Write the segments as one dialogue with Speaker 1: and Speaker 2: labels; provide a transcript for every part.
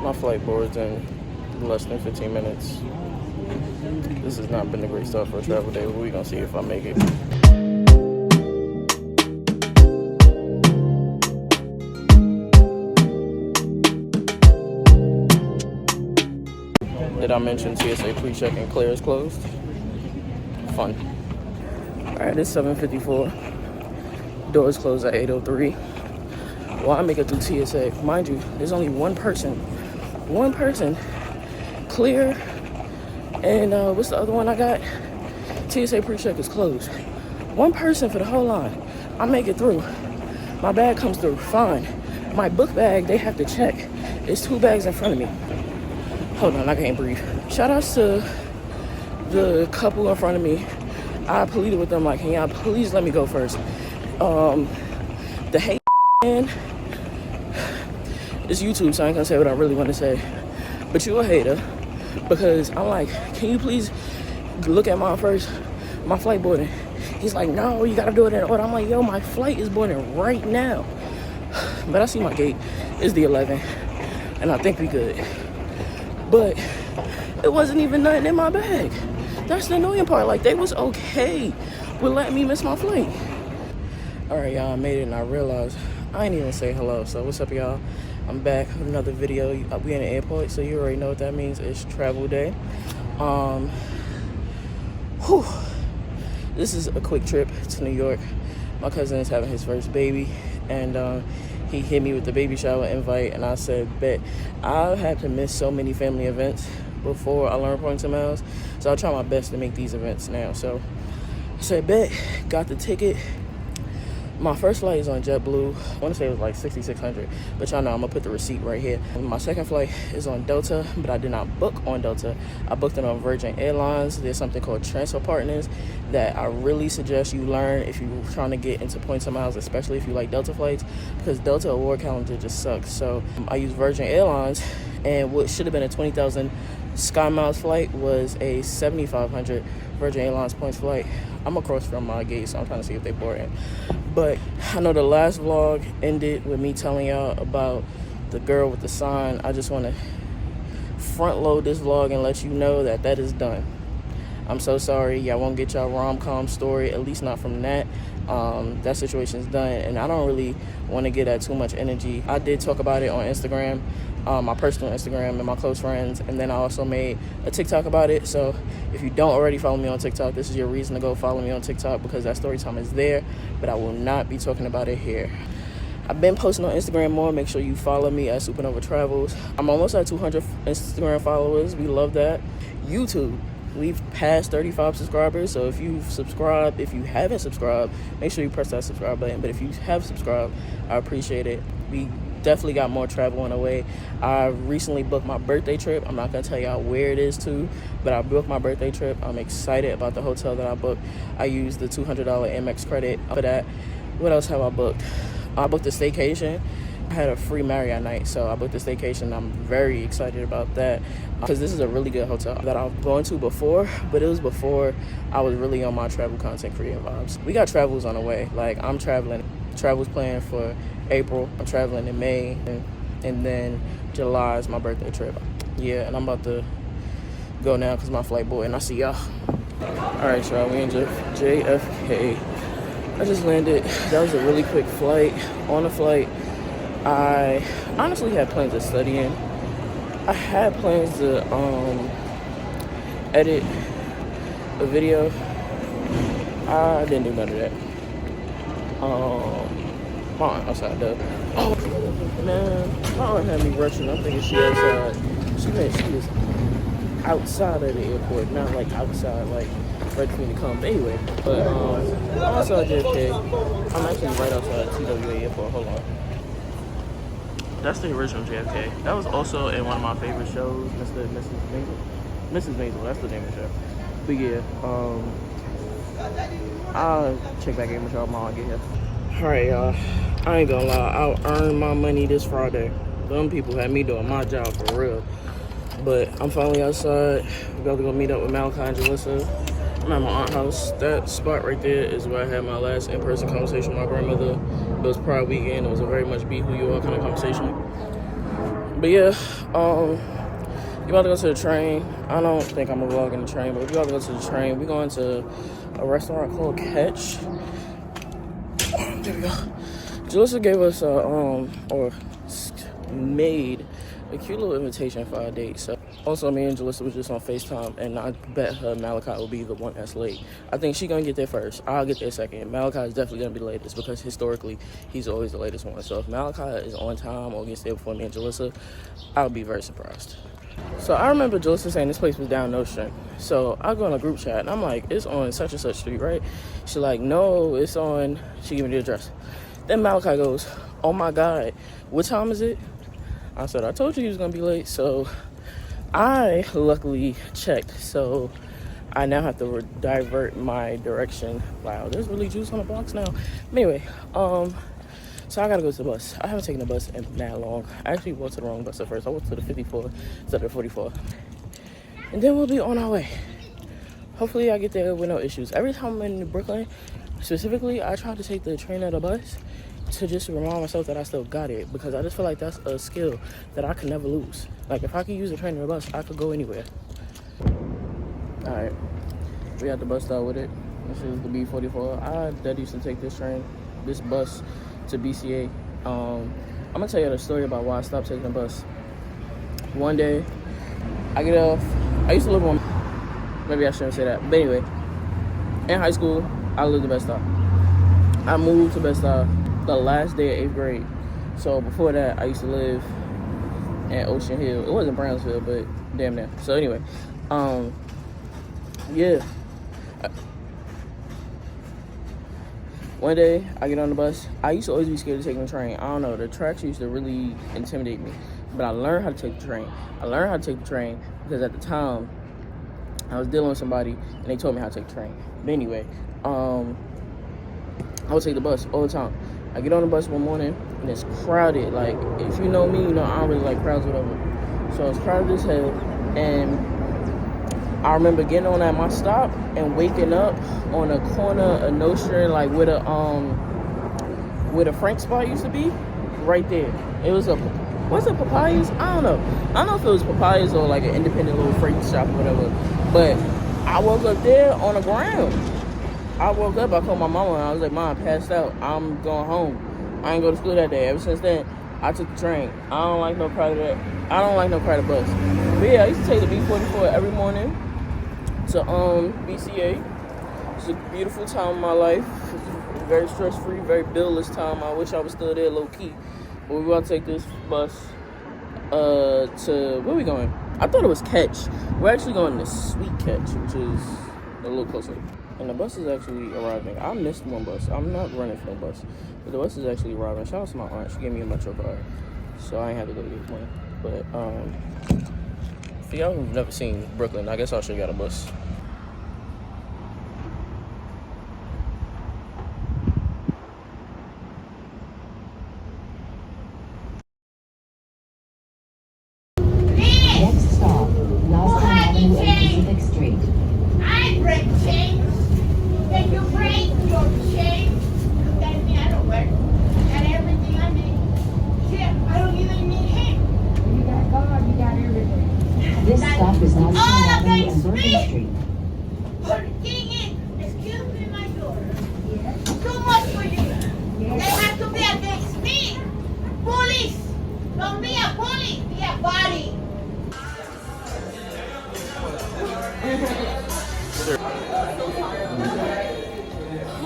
Speaker 1: My flight boards in less than 15 minutes. This has not been a great start for a travel day, but we're gonna see if I make it. Did I mention TSA pre-check and clear is closed? Fun. Alright, it's 7:54. Doors close at 8:03. While I make it through TSA, mind you, there's only one person clear, and what's the other one I got? TSA pre-check is closed. One person for the whole line. I make it through. My bag comes through, fine. My book bag, they have to check. There's 2 bags in front of me. Hold on, I can't breathe. Shout outs to the couple in front of me. I pleaded with them like, can y'all please let me go first? The hate man, it's YouTube, so I ain't gonna say what I really want to say. But you a hater, because I'm like, can you please look at my flight boarding? He's like, no, you gotta do it in order. I'm like, yo, my flight is boarding right now. But I see my gate is the 11, and I think we good. But it wasn't even nothing in my bag. That's the annoying part. Like, they was okay with letting me miss my flight. All right, y'all, I made it, and I realized I ain't even say hello. So what's up, y'all? I'm back with another video. We in the airport, so you already know what that means. It's travel day. This is a quick trip to New York. My cousin is having his first baby, and he hit me with the baby shower invite, and I said, bet. I had to miss so many family events before I learned points and miles, so I'll try my best to make these events now. So I said, bet, got the ticket. My first flight is on JetBlue. I want to say it was like $6,600, but y'all know I'm gonna put the receipt right here. My second flight is on Delta, but I did not book on Delta. I booked it on Virgin Airlines. There's something called transfer partners that I really suggest you learn if you're trying to get into points and miles, especially if you like Delta flights, because Delta award calendar just sucks. So I use Virgin Airlines, and what should have been a 20,000 Sky Miles flight was a 7,500 Virgin Airlines points flight. I'm across from my gate, so I'm trying to see if they board in. But I know the last vlog ended with me telling y'all about the girl with the sign. I just want to front load this vlog and let you know that that is done. I'm so sorry. Y'all won't get y'all rom-com story, at least not from that. That situation's done, and I don't really want to get at too much energy. I did talk about it on Instagram, my personal Instagram and my close friends, and then I also made a TikTok about it. So if you don't already follow me on TikTok, this is your reason to go follow me on TikTok, because that story time is there, but I will not be talking about it here. I've been posting on Instagram more. Make sure you follow me at supaanOvatravels. I'm almost at 200 Instagram followers. We love that. YouTube, we've passed 35 subscribers, so if you've subscribed, if you haven't subscribed, make sure you press that subscribe button. But if you have subscribed, I appreciate it. We definitely got more travel on the way. I recently booked my birthday trip. I'm not gonna tell y'all where it is to, but I booked my birthday trip. I'm excited about the hotel that I booked. I used the $200 Amex credit for that. What else have I booked? I booked a staycation. I had a free Marriott night, so I booked a staycation. I'm very excited about that, because this is a really good hotel that I've gone to before, but it was before I was really on my travel content creating vibes. We got travels on the way. Like, I'm traveling. Travels planned for April. I'm traveling in May, and then July is my birthday trip. Yeah, and I'm about to go now because my flight boy, and I see y'all. All right, y'all, we in JFK. I just landed. That was a really quick flight. On the flight, I honestly had plans of studying. I had plans to edit a video. I didn't do none of that. My aunt outside though. Oh man, my aunt had me rushing. I'm thinking she outside. She meant she was outside of the airport, not like outside, like right for me to come. But anyway, but I'm outside JFK. I'm actually right outside TWA airport. Hold on. That's the original JFK. That was also in one of my favorite shows, Mr. and Mrs. Maisel. Mrs. Maisel, that's the name of the show. But yeah, I'll check back in with y'all tomorrow. I'll get here. Alright, y'all. I ain't gonna lie, I'll earn my money this Friday. Them people had me doing my job for real. But I'm finally outside. We're about to go meet up with Malachi and Jalissa. I'm at my aunt's house. That spot right there is where I had my last in-person conversation with my grandmother. It was Pride weekend. It was a very much be who you are kind of conversation. But yeah, you about to go to the train. I don't think I'm gonna vlog in the train, but we about to go to the train. We're going to a restaurant called Catch. There we go. Jalissa gave us or made a cute little invitation for our date. So also me and Jalissa was just on FaceTime, and I bet her Malachi will be the one that's late. I think she's gonna get there first. I'll get there second. Malachi is definitely gonna be the latest because historically he's always the latest one. So if Malachi is on time or gets there before me and Jalissa, I'll be very surprised. So I remember Jalissa saying this place was down Nostrand. So I go in a group chat and I'm like, it's on such and such street, right? She's like, no, it's on. She gave me the address. Then Malachi goes, oh my God, what time is it? I said, I told you he was gonna be late. So I luckily checked. So I now have to divert my direction. Wow, there's really juice on the box now. Anyway, so I gotta go to the bus. I haven't taken the bus in that long. I actually went to the wrong bus at first. I went to the 54 instead of the 44. And then we'll be on our way. Hopefully I get there with no issues. Every time I'm in Brooklyn, specifically, I try to take the train or the bus to just remind myself that I still got it, because I just feel like that's a skill that I can never lose. Like if I could use the train or the bus, I could go anywhere. All right, we at the bus stop with it. This is the B44. I that used to take this bus to BCA. I'm gonna tell you the story about why I stopped taking the bus. One day, I get off. I used to live on. Maybe I shouldn't say that, but anyway, in high school, I lived at Best Stop. I moved to Best Stop the last day of 8th grade. So before that, I used to live in Ocean Hill. It wasn't Brownsville, but damn near. So anyway, yeah. One day, I get on the bus. I used to always be scared to take the train. I don't know, the tracks used to really intimidate me. But I learned how to take the train. I learned how to take the train because at the time, I was dealing with somebody and they told me how to take the train. But anyway, I would take the bus all the time. I get on the bus one morning and it's crowded. Like, if you know me, you know I don't really like crowds or whatever. So it's crowded as hell. And I remember getting on at my stop and waking up on a corner of Nostrand, like where the Frank spot used to be, right there. It was was it Papayas? I don't know if it was Papayas or like an independent little freight shop or whatever. But I woke up there on the ground. I woke up, I called my mama and I was like, Mom, I passed out. I'm going home. I ain't go to school that day. Ever since then, I took the train. I don't like no crowded bus. But yeah, I used to take the B44 every morning to BCA. It's a beautiful time of my life. It's very stress-free, very billless time. I wish I was still there low-key. But we're going to take this bus to, where are we going? I thought it was Catch. We're actually going to Sweet Catch, which is a little closer. And the bus is actually arriving. I missed one bus. I'm not running for the bus. But the bus is actually arriving. Shout out to my aunt. She gave me a Metro card. So I ain't have to go to get one. But, for y'all who've never seen Brooklyn, I guess I'll show you how to bus.
Speaker 2: Next stop, Lawson Avenue and Pacific Street.
Speaker 3: I break chains. Then you break your chains. Look at me, I don't work. I got everything I need. Shit, I don't even need him. You got God, you got everything.
Speaker 2: This stop is Lawson
Speaker 3: All
Speaker 2: Avenue
Speaker 3: against
Speaker 2: and Bourbon
Speaker 3: me.
Speaker 2: Street.
Speaker 3: Put the king in. Excuse me, my daughter. Yes. Too much for you. Yes. They have to be against me. Police. Don't be a bully, be a body.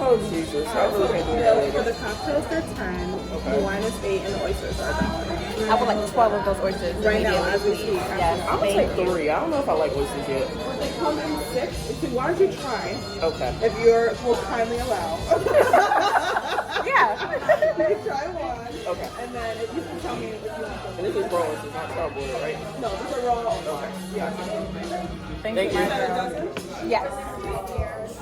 Speaker 1: Oh, Jesus. I really can't do that.
Speaker 4: For the cocktails, they're 10. The wine is 8, and the oysters are $1.
Speaker 5: I would like 12 of those oysters.
Speaker 4: Right now,
Speaker 5: immediately,
Speaker 4: as we
Speaker 5: please.
Speaker 4: speak.
Speaker 5: Yes,
Speaker 1: I'm going to take 3. I don't know if I like oysters yet.
Speaker 4: They come in 6. Why don't you try?
Speaker 1: Okay.
Speaker 4: If will kindly allow.
Speaker 5: Yeah.
Speaker 4: You try one.
Speaker 1: Okay.
Speaker 4: And then if you can tell me if you want them.
Speaker 1: And this is raw oysters, not starboard, right?
Speaker 4: No, these are raw.
Speaker 1: Okay.
Speaker 4: Yeah.
Speaker 5: Thank
Speaker 1: Thank
Speaker 5: you,
Speaker 1: you.
Speaker 5: my girl. Yes.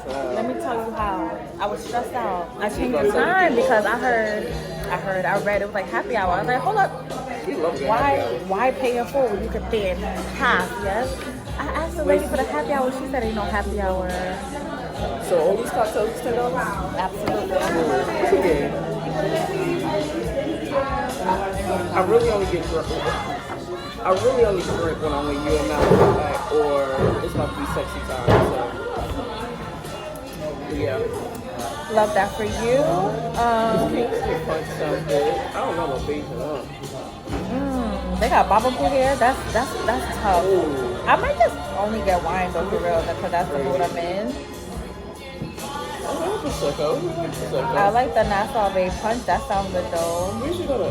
Speaker 5: Let me tell you how I was stressed out. I changed the time because I read it was like happy hour. I was like, hold up.
Speaker 1: We love that.
Speaker 5: Why pay in full when you could pay in half? Yes. I asked the lady for the happy hour. She said, ain't no happy hour.
Speaker 1: So all these cocktails is $10?
Speaker 5: Absolutely.
Speaker 1: Yeah. I really only get drunk. I really only drink when I'm with you and Malachi, or it's about to be sexy time. So, yeah.
Speaker 5: Love that for you.
Speaker 1: Kingston punch sounds good. I don't know about Beijing, huh?
Speaker 5: They got baba poo here. That's tough.
Speaker 1: Ooh.
Speaker 5: I might just only get wine though for real, because that's the mood I'm in. I like the Nassau Bay punch. That sounds good though.
Speaker 1: Where should go to?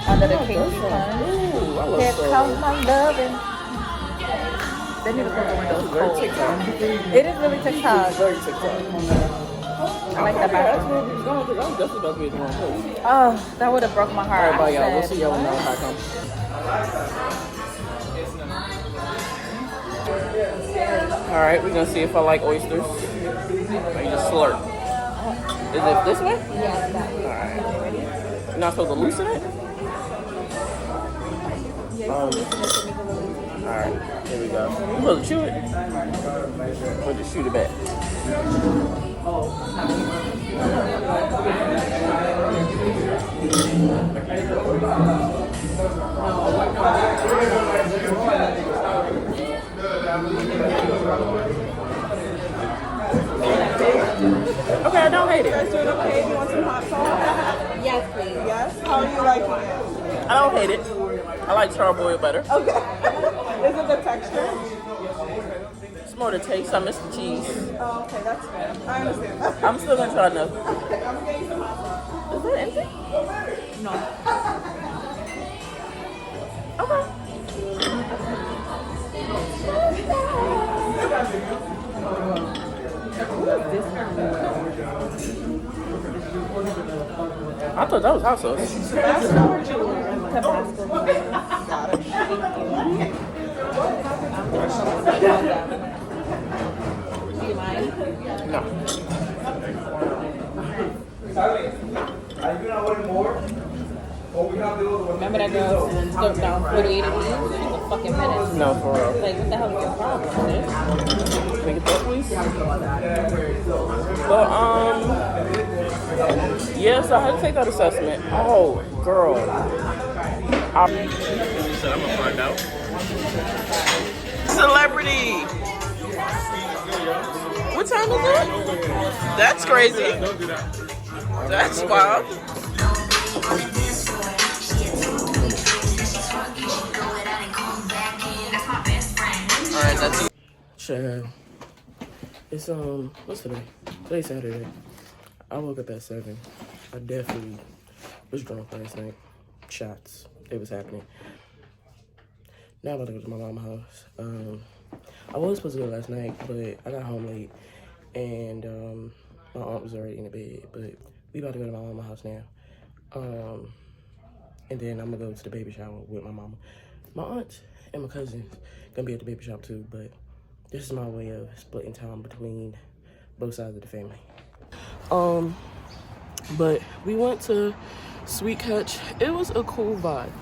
Speaker 5: Under the Casey punch.
Speaker 1: Ooh, I love
Speaker 5: Here
Speaker 1: so.
Speaker 5: comes my loving. They need to put the windows
Speaker 1: Very
Speaker 5: cold.
Speaker 1: TikTok.
Speaker 5: It is really TikTok.
Speaker 1: Very TikTok.
Speaker 5: I like that background.
Speaker 1: I'm definitely about to be at the wrong place.
Speaker 5: Oh, that would have broke my heart.
Speaker 1: All right, bye, y'all.
Speaker 5: I
Speaker 1: We'll
Speaker 5: said,
Speaker 1: see y'all when Malachi comes. All right, we're gonna see if I like oysters. Or you just slurp. Is it this way?
Speaker 5: yeah, that way.
Speaker 1: All right. You're not supposed to loosen it? All right, here we go. You supposed to chew it? Or just shoot it back? Okay, I don't hate it.
Speaker 4: Is it okay if you want some hot sauce?
Speaker 5: Yes, please.
Speaker 4: Yes? How are you liking it?
Speaker 1: I don't hate it. I like charbroiled better.
Speaker 4: Okay. Is it the texture?
Speaker 1: It's more the taste. I miss the cheese.
Speaker 4: Oh, okay, that's fair. I understand.
Speaker 1: I'm still gonna try enough.
Speaker 4: I'm getting some hot sauce.
Speaker 1: Is that empty?
Speaker 5: No.
Speaker 1: Okay. I thought that was hot sauce.
Speaker 5: Tabasco. Do you mind?
Speaker 1: No.
Speaker 5: Remember that girl slurped down 48 of these? She's a fucking menace.
Speaker 1: No, for real.
Speaker 5: Like, what the hell is your problem, sis?
Speaker 1: Can I get that, please? But, yeah, so I had to take that assessment. Oh, girl. I'm gonna find out. Celebrity! What time is it? That's crazy. That's wild. Alright, that's it. Sure. It's what's today? Today's Saturday. I woke up at 7. I definitely was drunk last night. Shots. It was happening. Now I'm about to go to my mama's house. I was supposed to go last night, but I got home late and my aunt was already in the bed. But we about to go to my mama's house now. And then I'm gonna go to the baby shower with my mama. My aunt and my cousin's gonna be at the baby shop too, but this is my way of splitting time between both sides of the family. But we went to Sweet Catch. It was a cool vibe.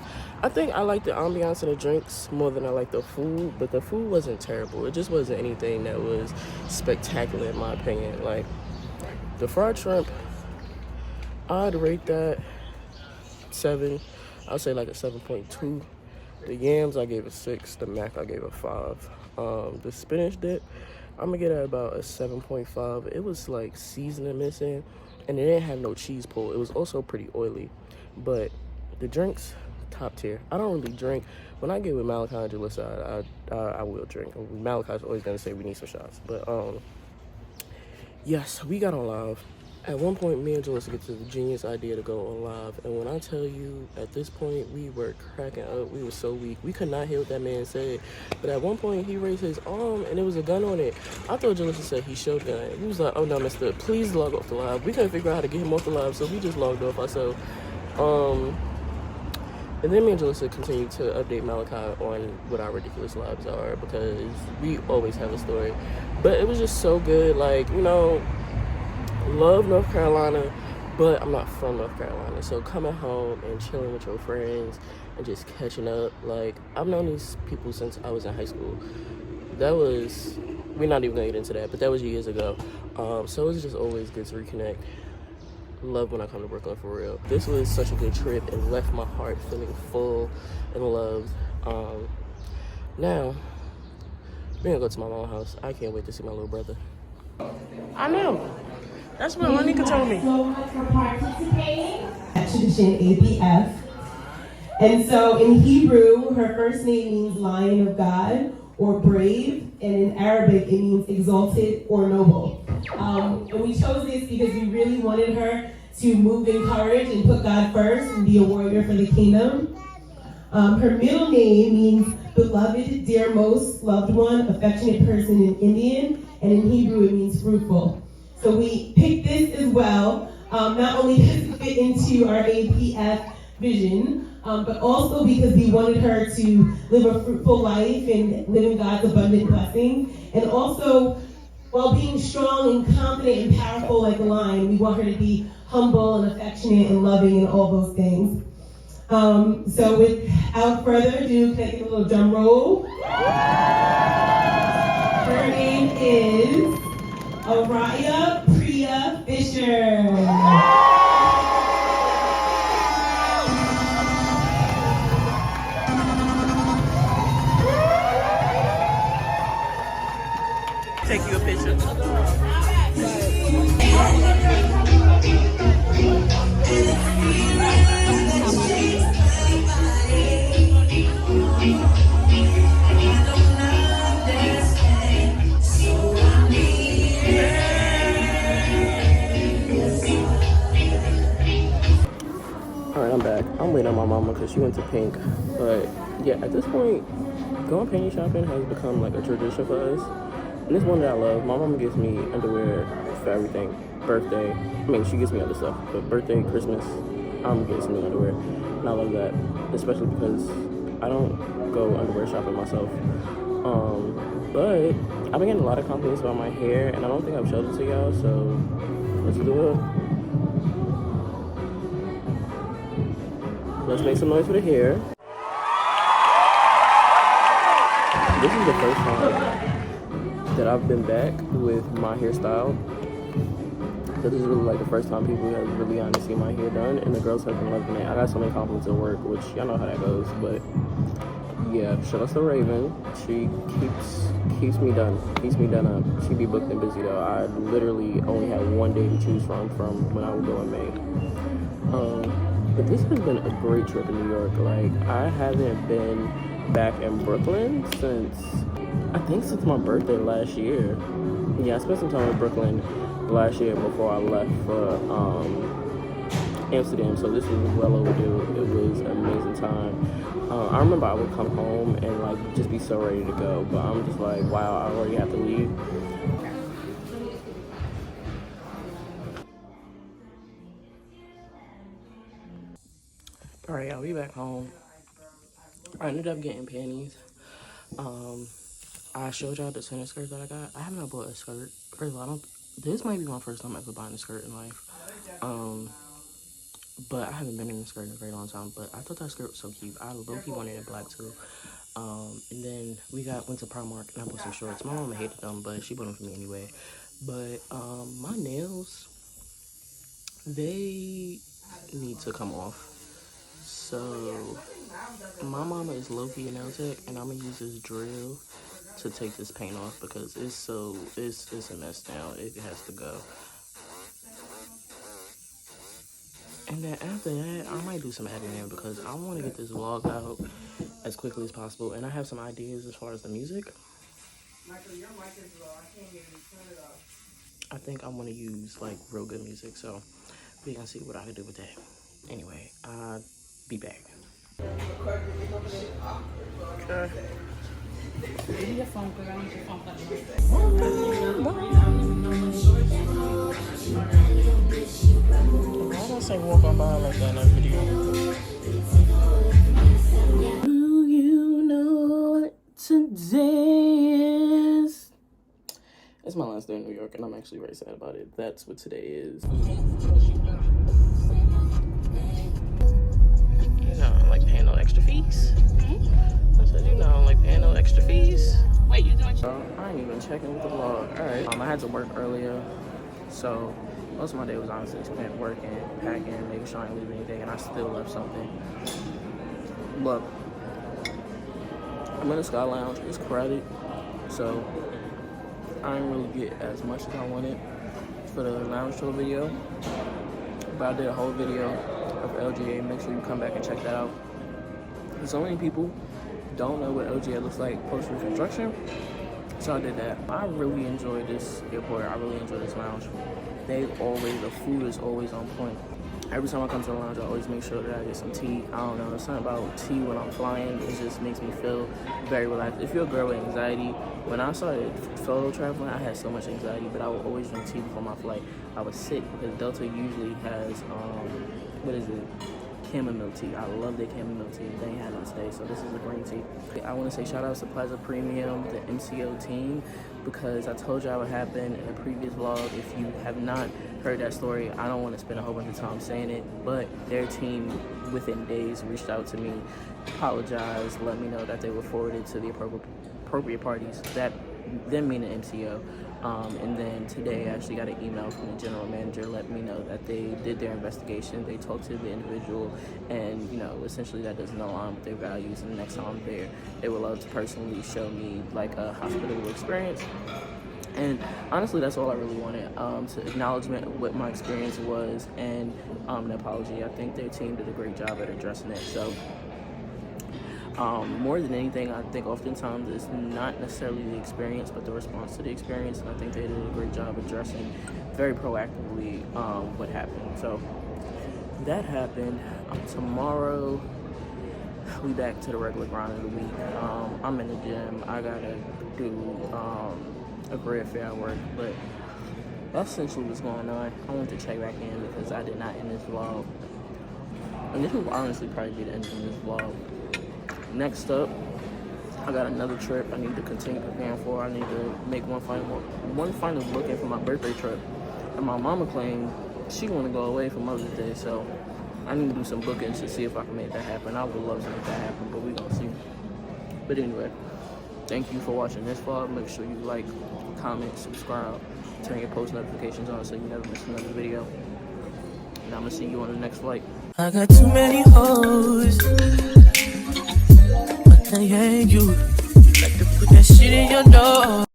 Speaker 1: I think I like the ambiance and the drinks more than I like the food, but the food wasn't terrible. It just wasn't anything that was spectacular in my opinion. Like the fried shrimp, I'd rate that 7. I'd say like a 7.2. The yams, I gave a 6. The mac, I gave a 5. The spinach dip, I'm gonna get it about a 7.5. It was like seasoning missing, and it didn't have no cheese pull. It was also pretty oily, but the drinks, top tier. I don't really drink. When I get with Malachi and Jalissa, I will drink. Malachi's always gonna say we need some shots, but yes, we got on live. At one point, me and Jalissa get to the genius idea to go on live, and when I tell you, at this point, we were cracking up. We were so weak. We could not hear what that man said, but at one point, he raised his arm, and there was a gun on it. I thought Jalissa said he showed gun. We was like, oh no, mister, please log off the live. We couldn't figure out how to get him off the live, so we just logged off ourselves. And then me and Jalissa continued to update Malachi on what our ridiculous lives are, because we always have a story. But it was just so good, like, you know, love North Carolina, but I'm not from North Carolina. So coming home and chilling with your friends and just catching up, like, I've known these people since I was in high school. That was, we're not even gonna get into that, but that was years ago. So it's just always good to reconnect. Love when I come to Brooklyn, for real. This was such a good trip and left my heart feeling full and loved. Now, we're gonna go to my mom's house. I can't wait to see my little brother. I know. That's what Monica told me.
Speaker 6: So much for participating. Tradition APF. And so in Hebrew, her first name means lion of God or brave, and in Arabic it means exalted or noble. And we chose this because we really wanted her to move in courage and put God first and be a warrior for the kingdom. Her middle name means beloved, dear most, loved one, affectionate person in Indian, and in Hebrew it means fruitful. So we picked this as well. Not only does it fit into our APF vision, but also because we wanted her to live a fruitful life and live in God's abundant blessings. And also, while being strong and confident and powerful like a lion, we want her to be humble and affectionate and loving and all those things. So without further ado, can I get a little drum roll? Her name is Araya Priya Fisher.
Speaker 1: Take you a picture. Alright, I'm back. I'm waiting on my mama because she went to Pink. But yeah, at this point, going panty shopping has become like a tradition for us. And it's one that I love. My mama gives me underwear for everything. Birthday. I mean, she gives me other stuff. But birthday, Christmas, I'm getting some new underwear. And I love that. Especially because I don't go underwear shopping myself. But I've been getting a lot of compliments about my hair. And I don't think I've showed it to y'all. So let's do it. Let's make some noise for the hair. This is the first time that I've been back with my hairstyle. So this is really like the first time people have really gotten to see my hair done, and the girls have been loving it. I got so many compliments at work, which y'all know how that goes, but yeah, shout out to Raven. She keeps me done up. She be booked and busy though. I literally only had one day to choose from when I would go in May. But this has been a great trip in New York. Like, I haven't been back in Brooklyn since my birthday last year. Yeah, I spent some time in Brooklyn last year before I left for Amsterdam, so this was well overdue. It was an amazing time. I remember I would come home and like just be so ready to go, but I'm just like, wow, I already have to leave. Alright, y'all, we back home. I ended up getting panties. I showed y'all the center skirt that I got. I haven't bought a skirt. First of all, this might be my first time ever buying a skirt in life. But I haven't been in a skirt in a very long time. But I thought that skirt was so cute. I low-key wanted it black too. And then went to Primark and I bought some shorts. My mama hated them, but she bought them for me anyway. But my nails, they need to come off. So my mama is low-key a nail tech, and I'm gonna use this drill to take this paint off because it's a mess now. It has to go. And then after that, I might do some editing because I want to get this vlog out as quickly as possible, and I have some ideas as far as the music.
Speaker 4: Michael, your mic is low. I can't hear you. Turn it up.
Speaker 1: I think I want to use like real good music, so we can see what I can do with that. Anyway, I'll be back. Okay. Why don't I say walk on by like that in that video? Do you know what today is? It's my last day in New York, and I'm actually very sad about it. That's what today is. You know, I'm like paying no extra fees. I said, you know, I'm like paying no extra fees. Wait, you doing? I ain't even checking with the vlog. All right. I had to work earlier, so most of my day was honestly spent working, packing, making sure I didn't leave anything, and I still left something. Look, I'm in the Sky Lounge. It's crowded, so I didn't really get as much as I wanted for the lounge tour video. But I did a whole video of LGA. Make sure you come back and check that out. So many people don't know what LGA looks like post-reconstruction, so I did that. I really enjoy this airport. I really enjoy this lounge. The food is always on point. Every time I come to the lounge, I always make sure that I get some tea. I don't know, there's something about tea when I'm flying. It just makes me feel very relaxed. If you're a girl with anxiety, when I started solo traveling, I had so much anxiety, but I would always drink tea before my flight. I was sick because Delta usually has, chamomile tea. I love their chamomile tea. They ain't had it today, so this is a green tea. I want to say shout out to Plaza Premium, the MCO team, because I told y'all what happened in a previous vlog. If you have not heard that story, I don't want to spend a whole bunch of time saying it, but their team within days reached out to me, apologized, let me know that they were forwarded to the appropriate parties, that them meaning MCO. And then today I actually got an email from the general manager letting me know that they did their investigation, they talked to the individual, and essentially that doesn't align with their values, and the next time I'm there, they would love to personally show me like a hospitable experience. And honestly, that's all I really wanted, to acknowledgement of what my experience was, and an apology. I think their team did a great job at addressing it. So more than anything, I think oftentimes it's not necessarily the experience, but the response to the experience, and I think they did a great job addressing very proactively what happened. So that happened. Tomorrow, we back to the regular grind of the week. I'm in the gym. I gotta do a career fair at work, but that's essentially what's going on. I wanted to check back in because I did not end this vlog, and this will honestly probably be the end of this vlog. Next up, I got another trip I need to continue preparing for. I need to make one final booking for my birthday trip. And my mama claimed she want to go away for Mother's Day, so I need to do some bookings to see if I can make that happen. I would love to make that happen, but we gonna see. But anyway, thank you for watching this vlog. Make sure you like, comment, subscribe, turn your post notifications on so you never miss another video. And I'm gonna see you on the next flight. I got too many hoes. Yeah, you like to put that shit in your nose.